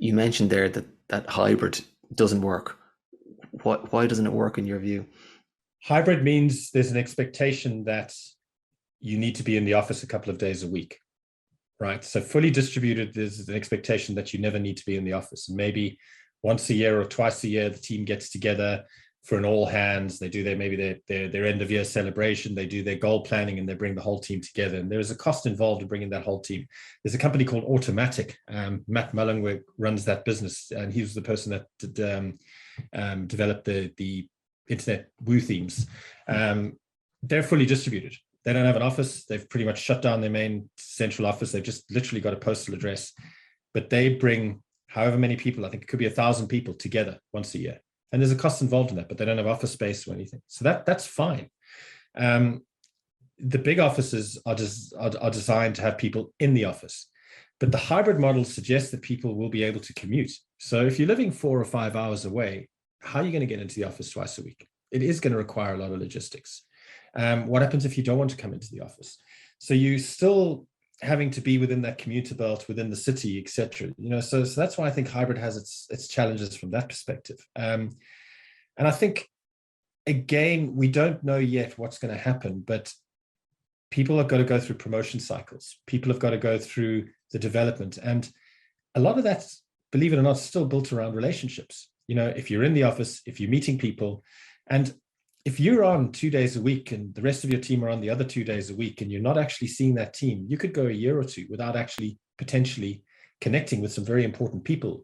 You mentioned there that hybrid doesn't work. Why doesn't it work in your view? Hybrid means there's an expectation that you need to be in the office a couple of days a week, right? So fully distributed, there's an expectation that you never need to be in the office. And maybe once a year or twice a year, the team gets together for an all hands. They do their end of year celebration. They do their goal planning, and they bring the whole team together. And there is a cost involved in bringing that whole team. There's a company called Automatic. Matt Mullen runs that business, and he was the person that developed the internet Woo themes. They're fully distributed. They don't have an office. They've pretty much shut down their main central office. They've just literally got a postal address, but they bring however many people, I think it could be 1,000 people together once a year. And there's a cost involved in that, but they don't have office space or anything. So that's fine. The big offices are designed to have people in the office, but the hybrid model suggests that people will be able to commute. So if you're living 4 or 5 hours away, how are you going to get into the office twice a week? It is going to require a lot of logistics. What happens if you don't want to come into the office? So you still having to be within that commuter belt, within the city, etc. So that's why I think hybrid has its challenges from that perspective. And I think, again, we don't know yet what's going to happen, but people have got to go through promotion cycles. People have got to go through the development. And a lot of that, believe it or not, is still built around relationships. If you're in the office, if you're meeting people, and if you're on 2 days a week and the rest of your team are on the other 2 days a week and you're not actually seeing that team, you could go a year or two without actually potentially connecting with some very important people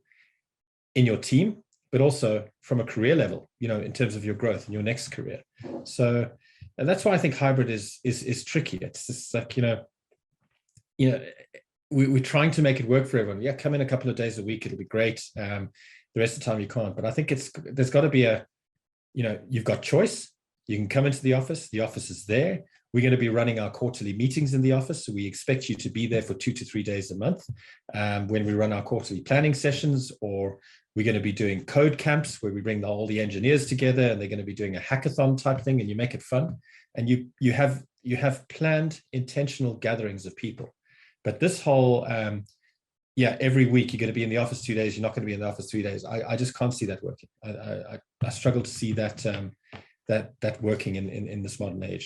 in your team, but also from a career level, in terms of your growth in your next career. So, and that's why I think hybrid is tricky. It's just like, we're trying to make it work for everyone. Yeah, come in a couple of days a week, it'll be great. The rest of the time you can't. But I think there's got to be you've got choice. You can come into the office is there. We're going to be running our quarterly meetings in the office. So we expect you to be there for 2 to 3 days a month when we run our quarterly planning sessions, or we're going to be doing code camps where we bring all the engineers together and they're going to be doing a hackathon type thing, and you make it fun. And you have planned intentional gatherings of people. But this whole, every week you're going to be in the office 2 days, you're not going to be in the office 3 days. I just can't see that working. I struggle to see that working in this modern age.